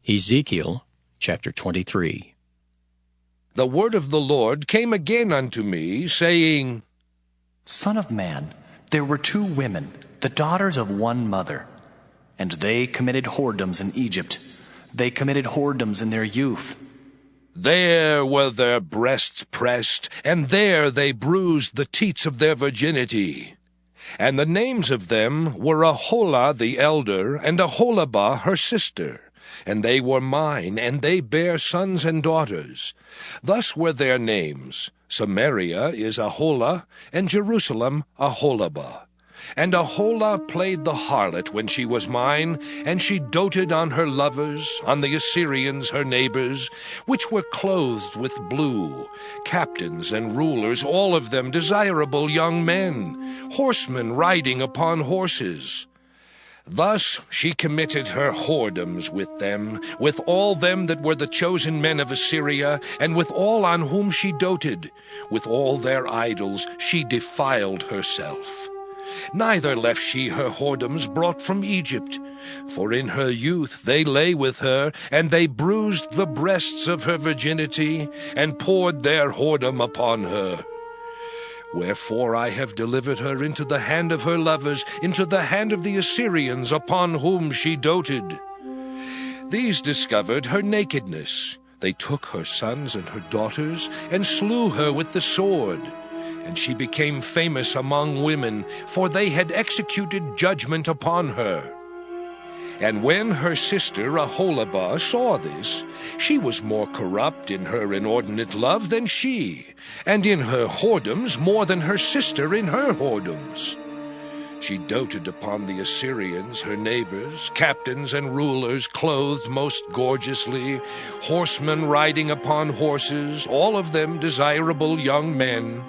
Ezekiel chapter 23. The word of the Lord came again unto me, saying, Son of man, there were two women, the daughters of one mother, and they committed whoredoms in Egypt. They committed whoredoms in their youth. There were their breasts pressed, and there they bruised the teats of their virginity. And the names of them were Aholah the elder, and Aholibah her sister. And they were mine, and they bare sons and daughters. Thus were their names. Samaria is Aholah, and Jerusalem Aholibah. And Aholah played the harlot when she was mine, and she doted on her lovers, on the Assyrians her neighbors, which were clothed with blue, captains and rulers, all of them desirable young men, horsemen riding upon horses. Thus she committed her whoredoms with them, with all them that were the chosen men of Assyria, and with all on whom she doted. With all their idols she defiled herself. Neither left she her whoredoms brought from Egypt, for in her youth they lay with her, and they bruised the breasts of her virginity, and poured their whoredom upon her. Wherefore I have delivered her into the hand of her lovers, into the hand of the Assyrians, upon whom she doted. These discovered her nakedness. They took her sons and her daughters, and slew her with the sword. And she became famous among women, for they had executed judgment upon her. And when her sister Aholibah saw this, she was more corrupt in her inordinate love than she, and in her whoredoms more than her sister in her whoredoms. She doted upon the Assyrians, her neighbors, captains and rulers, clothed most gorgeously, horsemen riding upon horses, all of them desirable young men.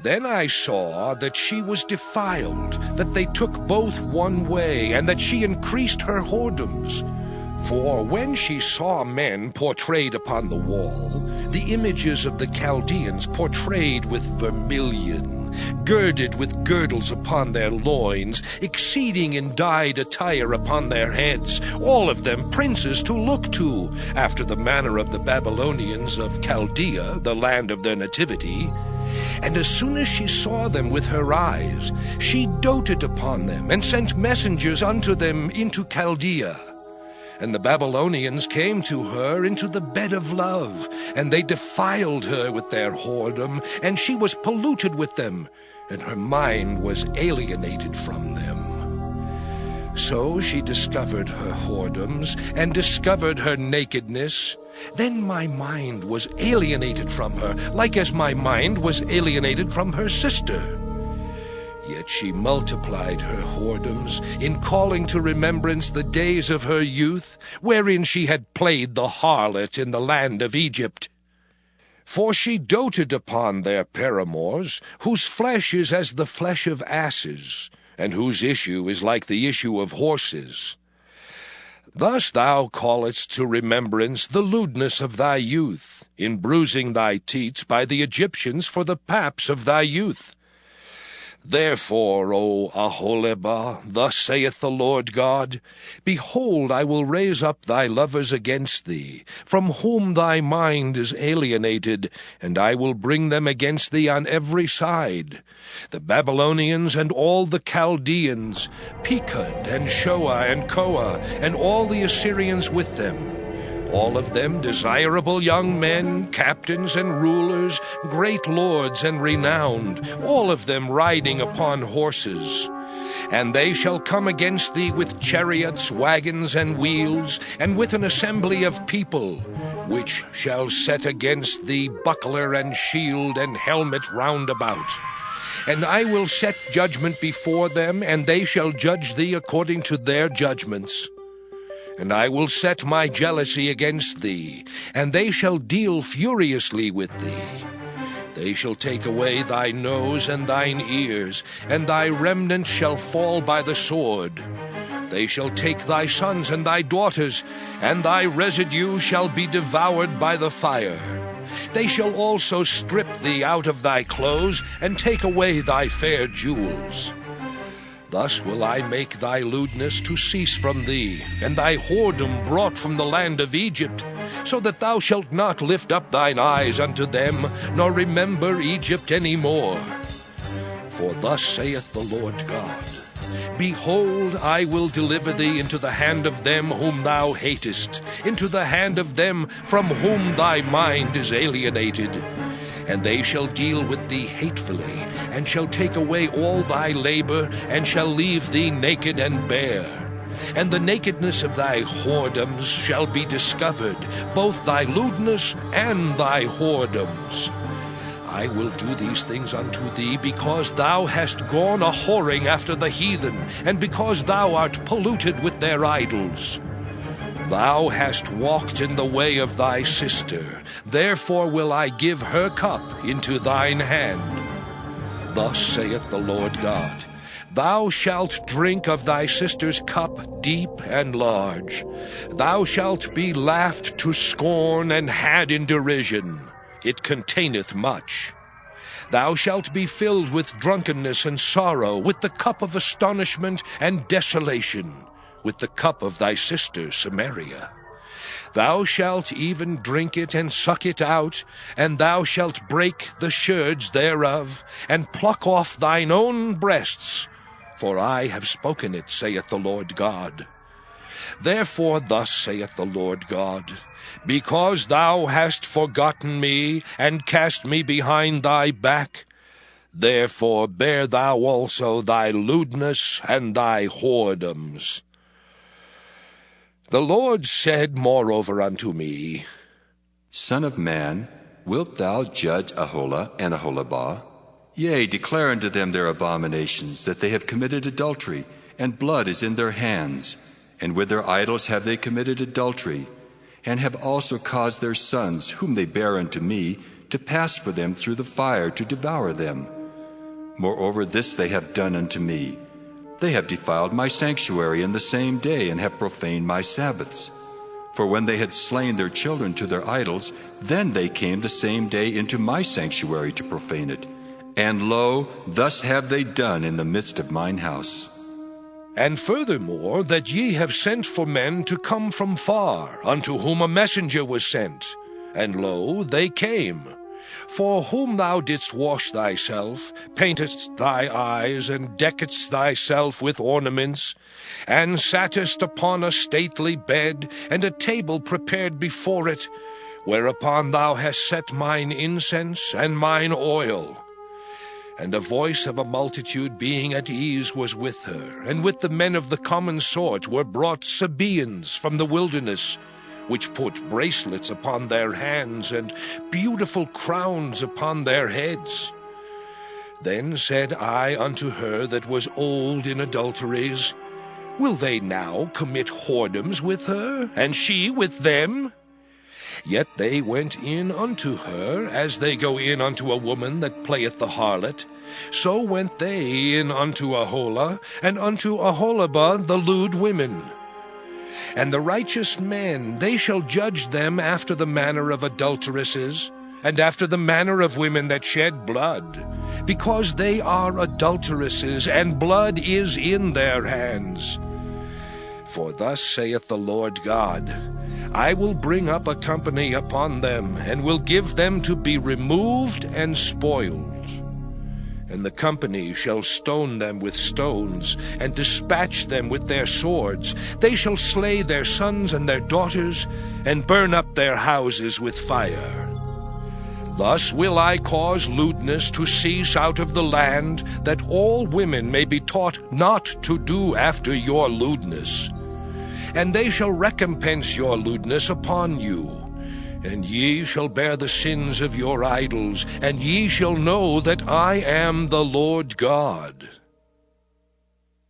Then I saw that she was defiled, that they took both one way, and that she increased her whoredoms. For when she saw men portrayed upon the wall, the images of the Chaldeans portrayed with vermilion, girded with girdles upon their loins, exceeding in dyed attire upon their heads, all of them princes to look to, after the manner of the Babylonians of Chaldea, the land of their nativity. And as soon as she saw them with her eyes, she doted upon them, and sent messengers unto them into Chaldea. And the Babylonians came to her into the bed of love, and they defiled her with their whoredom, and she was polluted with them, and her mind was alienated from them. So she discovered her whoredoms, and discovered her nakedness. Then my mind was alienated from her, like as my mind was alienated from her sister. Yet she multiplied her whoredoms, in calling to remembrance the days of her youth, wherein she had played the harlot in the land of Egypt. For she doted upon their paramours, whose flesh is as the flesh of asses, and whose issue is like the issue of horses. Thus thou callest to remembrance the lewdness of thy youth, in bruising thy teats by the Egyptians for the paps of thy youth. Therefore, O Aholibah, thus saith the Lord God, Behold, I will raise up thy lovers against thee, from whom thy mind is alienated, and I will bring them against thee on every side, the Babylonians and all the Chaldeans, Pekod and Shoah and Koah, and all the Assyrians with them. All of them desirable young men, captains and rulers, great lords and renowned, all of them riding upon horses. And they shall come against thee with chariots, wagons, and wheels, and with an assembly of people, which shall set against thee buckler and shield and helmet round about. And I will set judgment before them, and they shall judge thee according to their judgments. And I will set my jealousy against thee, and they shall deal furiously with thee. They shall take away thy nose and thine ears, and thy remnant shall fall by the sword. They shall take thy sons and thy daughters, and thy residue shall be devoured by the fire. They shall also strip thee out of thy clothes, and take away thy fair jewels. Thus will I make thy lewdness to cease from thee, and thy whoredom brought from the land of Egypt, so that thou shalt not lift up thine eyes unto them, nor remember Egypt any more. For thus saith the Lord God, Behold, I will deliver thee into the hand of them whom thou hatest, into the hand of them from whom thy mind is alienated. And they shall deal with thee hatefully, and shall take away all thy labor, and shall leave thee naked and bare. And the nakedness of thy whoredoms shall be discovered, both thy lewdness and thy whoredoms. I will do these things unto thee, because thou hast gone a whoring after the heathen, and because thou art polluted with their idols. Thou hast walked in the way of thy sister, therefore will I give her cup into thine hand. Thus saith the Lord God, Thou shalt drink of thy sister's cup deep and large. Thou shalt be laughed to scorn and had in derision. It containeth much. Thou shalt be filled with drunkenness and sorrow, with the cup of astonishment and desolation, with the cup of thy sister Samaria. Thou shalt even drink it and suck it out, and thou shalt break the sherds thereof, and pluck off thine own breasts, for I have spoken it, saith the Lord God. Therefore thus saith the Lord God, Because thou hast forgotten me, and cast me behind thy back, therefore bear thou also thy lewdness and thy whoredoms. The Lord said moreover unto me, Son of man, wilt thou judge Aholah and Aholibah? Yea, declare unto them their abominations, that they have committed adultery, and blood is in their hands, and with their idols have they committed adultery, and have also caused their sons, whom they bear unto me, to pass for them through the fire to devour them. Moreover, this they have done unto me. They have defiled my sanctuary in the same day, and have profaned my Sabbaths. For when they had slain their children to their idols, then they came the same day into my sanctuary to profane it. And lo, thus have they done in the midst of mine house. And furthermore, that ye have sent for men to come from far, unto whom a messenger was sent. And lo, they came. For whom thou didst wash thyself, paintedst thy eyes, and deckedst thyself with ornaments, and sattest upon a stately bed, and a table prepared before it, whereupon thou hast set mine incense and mine oil. And a voice of a multitude being at ease was with her, and with the men of the common sort were brought Sabaeans from the wilderness, which put bracelets upon their hands, and beautiful crowns upon their heads. Then said I unto her that was old in adulteries, Will they now commit whoredoms with her, and she with them? Yet they went in unto her, as they go in unto a woman that playeth the harlot. So went they in unto Aholah, and unto Aholibah the lewd women. And the righteous men, they shall judge them after the manner of adulteresses, and after the manner of women that shed blood, because they are adulteresses, and blood is in their hands. For thus saith the Lord God, I will bring up a company upon them, and will give them to be removed and spoiled. And the company shall stone them with stones, and dispatch them with their swords. They shall slay their sons and their daughters, and burn up their houses with fire. Thus will I cause lewdness to cease out of the land, that all women may be taught not to do after your lewdness. And they shall recompense your lewdness upon you. And ye shall bear the sins of your idols, and ye shall know that I am the Lord God.